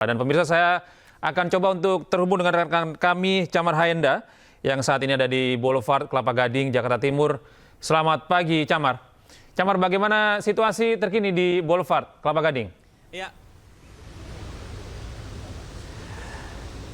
Dan pemirsa, saya akan coba untuk terhubung dengan rekan kami Camar Hayenda yang saat ini ada di Boulevard Kelapa Gading, Jakarta Timur. Selamat pagi, Camar. Camar, bagaimana situasi terkini di Boulevard Kelapa Gading? Ya.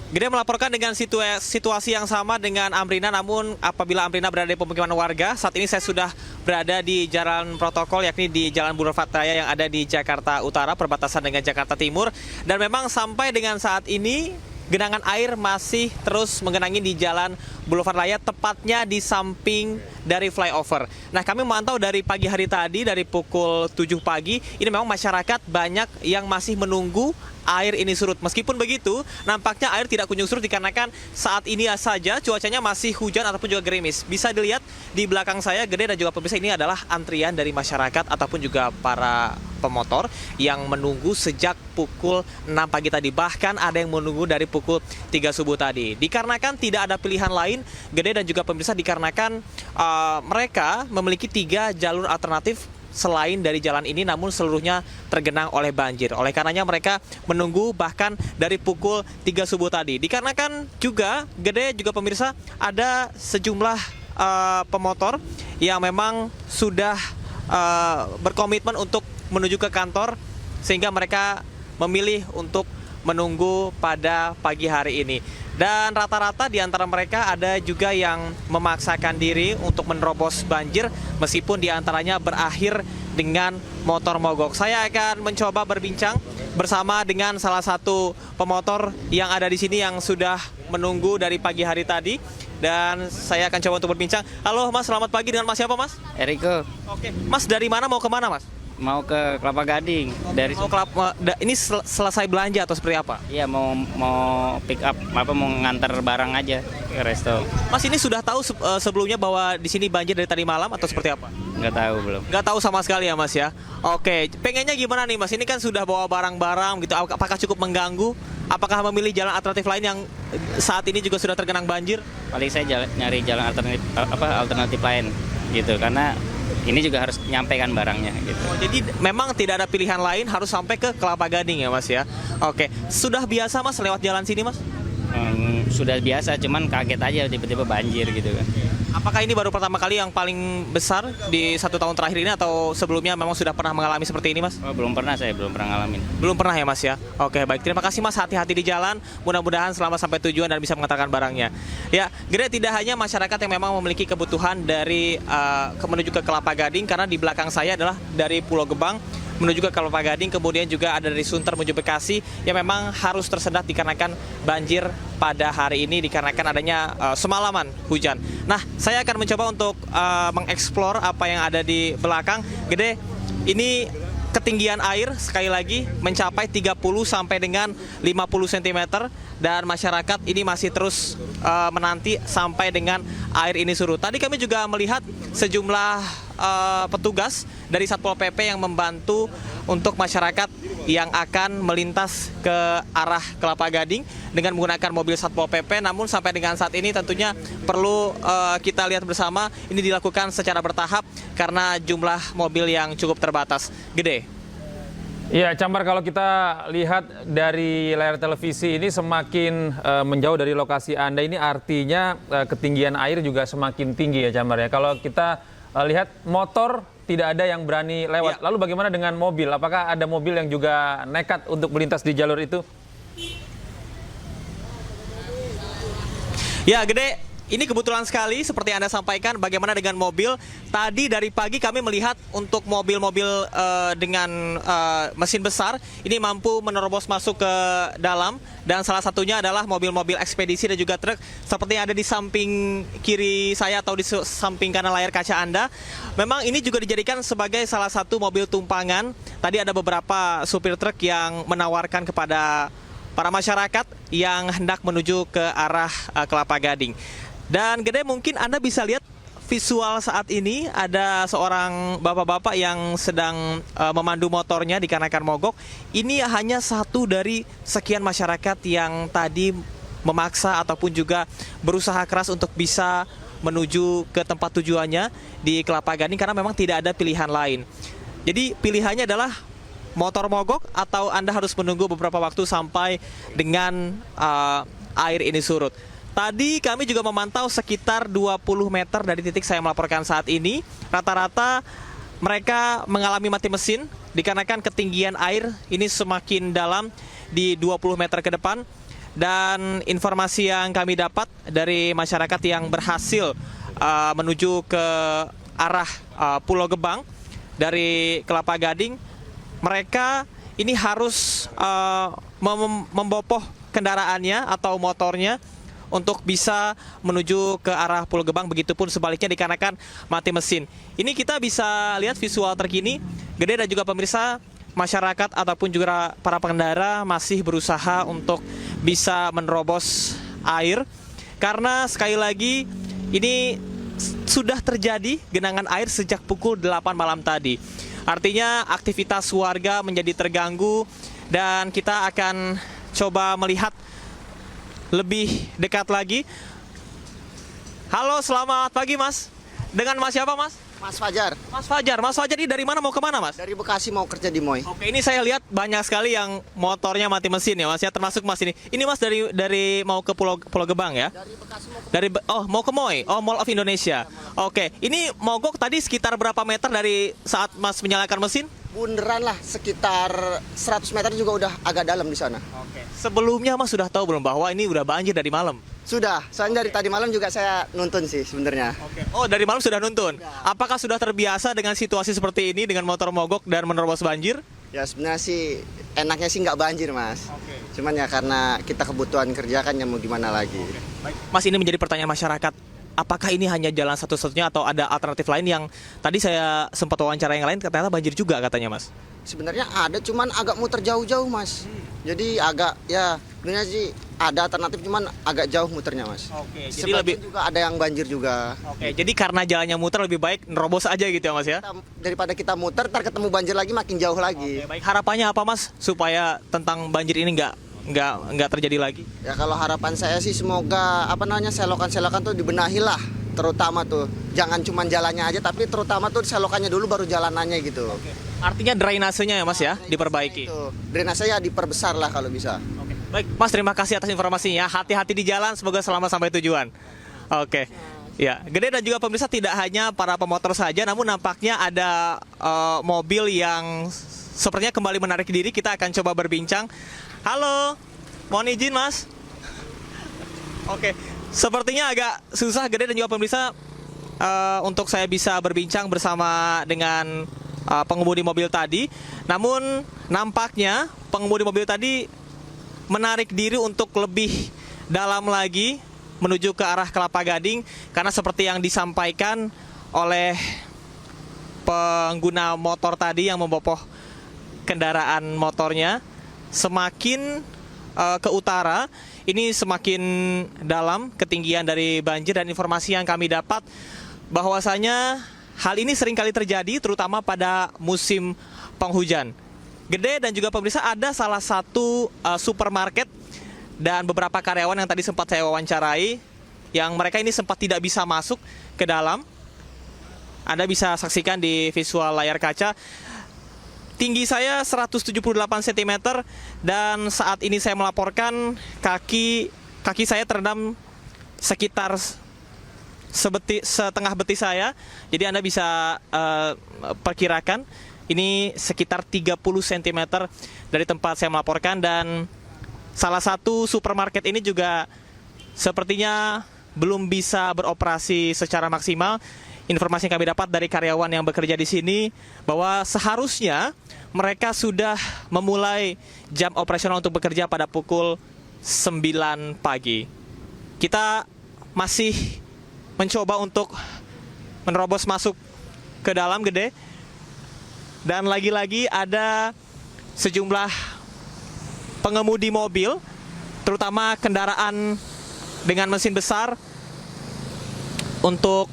Gede melaporkan dengan situasi yang sama dengan Amrina, namun apabila Amrina berada di pemukiman warga, saat ini saya sudah berada di jalan protokol, yakni di Jalan Boulevard Raya yang ada di Jakarta Utara, perbatasan dengan Jakarta Timur. Dan memang sampai dengan saat ini, genangan air masih terus menggenangi di Jalan Boulevard Raya, tepatnya di samping dari flyover. Nah, kami memantau dari pagi hari tadi, dari pukul 7 pagi, ini memang masyarakat banyak yang masih menunggu air ini surut. Meskipun begitu, nampaknya air tidak kunjung surut dikarenakan saat ini saja cuacanya masih hujan ataupun juga gerimis. Bisa dilihat di belakang saya, Gede dan juga pemirsa, ini adalah antrian dari masyarakat ataupun juga para pemotor yang menunggu sejak pukul 6 pagi tadi. Bahkan ada yang menunggu dari pukul 3 subuh tadi. Dikarenakan tidak ada pilihan lain, Gede dan juga pemirsa, dikarenakan mereka memiliki 3 jalur alternatif selain dari jalan ini, namun seluruhnya tergenang oleh banjir. Oleh karenanya mereka menunggu bahkan dari pukul 3 subuh tadi. Dikarenakan juga, Gede juga pemirsa, ada sejumlah pemotor yang memang sudah berkomitmen untuk menuju ke kantor, sehingga mereka memilih untuk menunggu pada pagi hari ini. Dan rata-rata di antara mereka ada juga yang memaksakan diri untuk menerobos banjir, meskipun di antaranya berakhir dengan motor mogok. Saya akan mencoba berbincang bersama dengan salah satu pemotor yang ada di sini yang sudah menunggu dari pagi hari tadi. Dan saya akan coba untuk berbincang. Halo Mas, selamat pagi. Dengan Mas siapa Mas? Eriko. Oke, Mas dari mana mau kemana Mas? Mau ke Kelapa Gading. Dari ini selesai belanja atau seperti apa? Iya, mau pick up, mau ngantar barang aja ke resto. Mas ini sudah tahu sebelumnya bahwa di sini banjir dari tadi malam atau seperti apa? Nggak tahu belum. Nggak tahu sama sekali ya Mas ya. Oke, pengennya gimana nih Mas? Ini kan sudah bawa barang-barang gitu. Apakah cukup mengganggu? Apakah memilih jalan alternatif lain yang saat ini juga sudah tergenang banjir? Paling saya nyari jalan alternatif lain gitu, karena ini juga harus nyampaikan barangnya gitu. Oh, jadi memang tidak ada pilihan lain, harus sampai ke Kelapa Gading ya Mas ya. Oke, sudah biasa Mas lewat jalan sini Mas? Sudah biasa, cuman kaget aja tiba-tiba banjir gitu kan. Apakah ini baru pertama kali yang paling besar di 1 tahun terakhir ini, atau sebelumnya memang sudah pernah mengalami seperti ini Mas? Oh, belum pernah, saya belum pernah ngalamin. Belum pernah ya Mas ya? Oke, baik, terima kasih Mas, hati-hati di jalan, mudah-mudahan selamat sampai tujuan dan bisa mengantarkan barangnya. Ya, Gede, tidak hanya masyarakat yang memang memiliki kebutuhan dari menuju ke Kelapa Gading, karena di belakang saya adalah dari Pulau Gebang menuju ke Kelapa Gading, kemudian juga ada dari Sunter menuju Bekasi yang memang harus tersendat dikarenakan banjir pada hari ini dikarenakan adanya semalaman hujan. Nah, saya akan mencoba untuk mengeksplor apa yang ada di belakang. Gede, ini ketinggian air sekali lagi mencapai 30 sampai dengan 50 cm dan masyarakat ini masih terus menanti sampai dengan air ini surut. Tadi kami juga melihat sejumlah petugas dari Satpol PP yang membantu untuk masyarakat yang akan melintas ke arah Kelapa Gading dengan menggunakan mobil Satpol PP. Namun sampai dengan saat ini tentunya perlu kita lihat bersama, ini dilakukan secara bertahap karena jumlah mobil yang cukup terbatas. Gede. Ya, Camar, kalau kita lihat dari layar televisi ini semakin menjauh dari lokasi Anda, ini artinya ketinggian air juga semakin tinggi ya Camar ya. Kalau kita lihat motor tidak ada yang berani lewat. Ya. Lalu bagaimana dengan mobil? Apakah ada mobil yang juga nekat untuk melintas di jalur itu? Ya, Gede, ini kebetulan sekali seperti Anda sampaikan. Bagaimana dengan mobil? Tadi dari pagi kami melihat untuk mobil-mobil dengan mesin besar ini mampu menerobos masuk ke dalam, dan salah satunya adalah mobil-mobil ekspedisi dan juga truk seperti yang ada di samping kiri saya atau di samping kanan layar kaca Anda. Memang ini juga dijadikan sebagai salah satu mobil tumpangan. Tadi ada beberapa supir truk yang menawarkan kepada para masyarakat yang hendak menuju ke arah Kelapa Gading. Dan Gede, mungkin Anda bisa lihat visual saat ini ada seorang bapak-bapak yang sedang memandu motornya dikarenakan mogok. Ini hanya satu dari sekian masyarakat yang tadi memaksa ataupun juga berusaha keras untuk bisa menuju ke tempat tujuannya di Kelapa Gading karena memang tidak ada pilihan lain. Jadi pilihannya adalah motor mogok atau Anda harus menunggu beberapa waktu sampai dengan air ini surut? Tadi kami juga memantau sekitar 20 meter dari titik saya melaporkan saat ini. Rata-rata mereka mengalami mati mesin dikarenakan ketinggian air ini semakin dalam di 20 meter ke depan. Dan informasi yang kami dapat dari masyarakat yang berhasil menuju ke arah Pulau Gebang dari Kelapa Gading, mereka ini harus membopoh kendaraannya atau motornya untuk bisa menuju ke arah Pulau Gebang, begitupun sebaliknya dikarenakan mati mesin. Ini kita bisa lihat visual terkini, Gede dan juga pemirsa, masyarakat ataupun juga para pengendara masih berusaha untuk bisa menerobos air. Karena sekali lagi ini sudah terjadi genangan air sejak pukul 8 malam tadi. Artinya aktivitas warga menjadi terganggu dan kita akan coba melihat lebih dekat lagi. Halo, selamat pagi Mas. Dengan Mas siapa Mas? Mas Fajar, Mas Fajar. Mas Fajar ini dari mana mau kemana Mas? dari Bekasi mau kerja di Moy. Oke, ini saya lihat banyak sekali yang motornya mati mesin ya Mas ya, termasuk Mas ini. Ini Mas dari mau ke Pulau Gebang ya? Dari Bekasi mau Mau ke Moy. Oh, Mall of Indonesia. Oke, ini mogok tadi sekitar berapa meter dari saat Mas menyalakan mesin? bunderan lah, sekitar 100 meter juga udah agak dalam di sana. Oke. Sebelumnya Mas sudah tahu belum bahwa ini udah banjir dari malam? Sudah, soalnya dari tadi malam juga saya nuntun sih sebenarnya. Oke. Oh, dari malam sudah nuntun. Apakah sudah terbiasa dengan situasi seperti ini dengan motor mogok dan menerobos banjir? Ya sebenarnya sih enaknya sih nggak banjir Mas. Cuman ya karena kita kebutuhan kerja kan ya mau gimana lagi. Mas, ini menjadi pertanyaan masyarakat. Apakah ini hanya jalan satu-satunya atau ada alternatif lain yang tadi saya sempat wawancara yang lain ternyata banjir juga katanya Mas? Sebenarnya ada, cuman agak muter jauh-jauh Mas. Jadi agak ya sebenarnya sih ada alternatif, cuman agak jauh muternya Mas. Oke, jadi Sebagian lebih juga ada yang banjir juga. Oke, jadi karena jalannya muter lebih baik nerobos aja gitu ya Mas ya? Daripada kita muter, ntar ketemu banjir lagi makin jauh lagi. Oke, baik. Harapannya apa Mas supaya tentang banjir ini nggak terjadi lagi? Ya kalau harapan saya sih semoga selokan-selokan tuh dibenahi lah, terutama tuh jangan cuma jalannya aja tapi terutama tuh selokannya dulu baru jalanannya gitu. Artinya drainasenya ya Mas ya diperbaiki. Itu drainase ya diperbesar lah kalau bisa. Baik Mas, terima kasih atas informasinya. Hati-hati di jalan, semoga selamat sampai tujuan. Oke. Ya, Gede dan juga pemirsa, tidak hanya para pemotor saja, namun nampaknya ada mobil yang sepertinya kembali menarik diri. Kita akan coba berbincang. Halo, mohon izin Mas. Oke, sepertinya agak susah Gede dan juga pemirsa untuk saya bisa berbincang bersama dengan pengemudi mobil tadi. Namun nampaknya pengemudi mobil tadi menarik diri untuk lebih dalam lagi menuju ke arah Kelapa Gading, karena seperti yang disampaikan oleh pengguna motor tadi yang membopoh kendaraan motornya, semakin ke utara ini semakin dalam ketinggian dari banjir. Dan informasi yang kami dapat bahwasanya hal ini sering kali terjadi terutama pada musim penghujan. Gede dan juga pemirsa, ada salah satu supermarket dan beberapa karyawan yang tadi sempat saya wawancarai yang mereka ini sempat tidak bisa masuk ke dalam. Anda bisa saksikan di visual layar kaca. Tinggi saya 178 cm dan saat ini saya melaporkan kaki saya terendam sekitar setengah betis saya. Jadi Anda bisa perkirakan ini sekitar 30 cm dari tempat saya melaporkan. Dan salah satu supermarket ini juga sepertinya belum bisa beroperasi secara maksimal. Informasi yang kami dapat dari karyawan yang bekerja di sini bahwa seharusnya mereka sudah memulai jam operasional untuk bekerja pada pukul 9 pagi. Kita masih mencoba untuk menerobos masuk ke dalam Gede. Dan lagi-lagi ada sejumlah pengemudi mobil, terutama kendaraan dengan mesin besar, untuk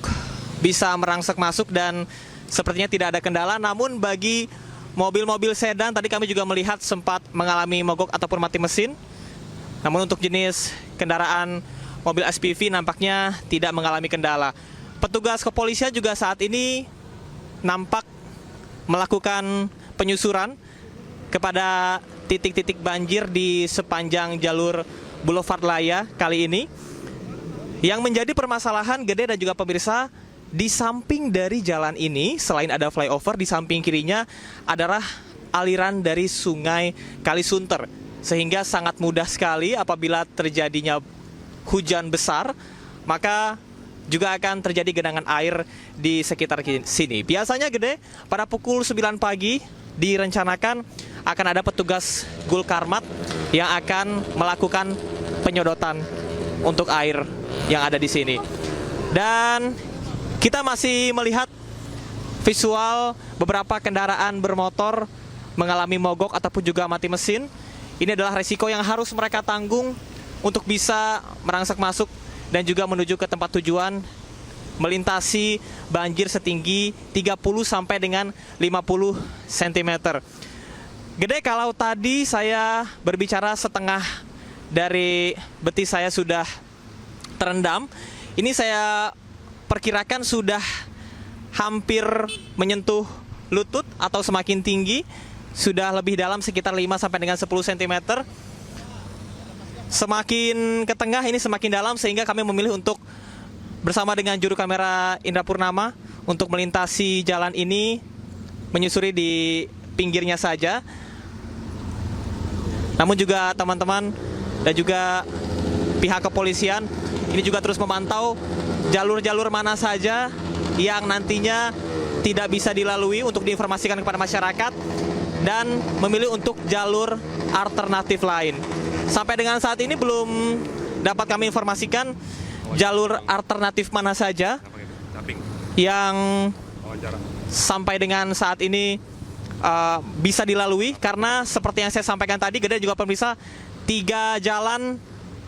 bisa merangsek masuk dan sepertinya tidak ada kendala. Namun bagi mobil-mobil sedan, tadi kami juga melihat sempat mengalami mogok ataupun mati mesin. Namun untuk jenis kendaraan mobil SPV nampaknya tidak mengalami kendala. Petugas kepolisian juga saat ini nampak melakukan penyusuran kepada titik-titik banjir di sepanjang jalur Boulevard Raya kali ini. Yang menjadi permasalahan Gede dan juga pemirsa, di samping dari jalan ini, selain ada flyover, di samping kirinya adalah aliran dari Sungai Kalisunter. Sehingga sangat mudah sekali apabila terjadinya hujan besar, maka juga akan terjadi genangan air di sekitar sini. Biasanya Gede, pada pukul 9 pagi direncanakan akan ada petugas Gulkarmat yang akan melakukan penyedotan untuk air yang ada di sini. Dan kita masih melihat visual beberapa kendaraan bermotor mengalami mogok ataupun juga mati mesin. Ini adalah resiko yang harus mereka tanggung untuk bisa merangsek masuk dan juga menuju ke tempat tujuan, melintasi banjir setinggi 30 sampai dengan 50 cm. Gede, kalau tadi saya berbicara setengah dari betis saya sudah terendam, ini saya perkirakan sudah hampir menyentuh lutut atau semakin tinggi, sudah lebih dalam sekitar 5 sampai dengan 10 cm. Semakin ke tengah ini semakin dalam, sehingga kami memilih untuk bersama dengan juru kamera Indra Purnama untuk melintasi jalan ini, menyusuri di pinggirnya saja. Namun juga teman-teman dan juga pihak kepolisian ini juga terus memantau jalur-jalur mana saja yang nantinya tidak bisa dilalui untuk diinformasikan kepada masyarakat dan memilih untuk jalur alternatif lain. Sampai dengan saat ini belum dapat kami informasikan jalur alternatif mana saja yang sampai dengan saat ini bisa dilalui, karena seperti yang saya sampaikan tadi, Gede juga pemirsa, 3 jalan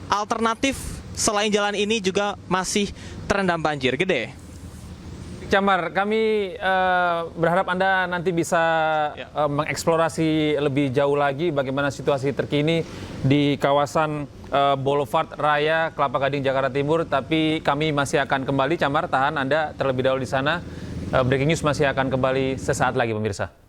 alternatif selain jalan ini juga masih terendam banjir. Gede. Camar, kami berharap Anda nanti bisa mengeksplorasi lebih jauh lagi bagaimana situasi terkini di kawasan Boulevard Raya Kelapa Gading, Jakarta Timur. Tapi kami masih akan kembali, Camar, tahan Anda terlebih dahulu di sana. Breaking News masih akan kembali sesaat lagi, pemirsa.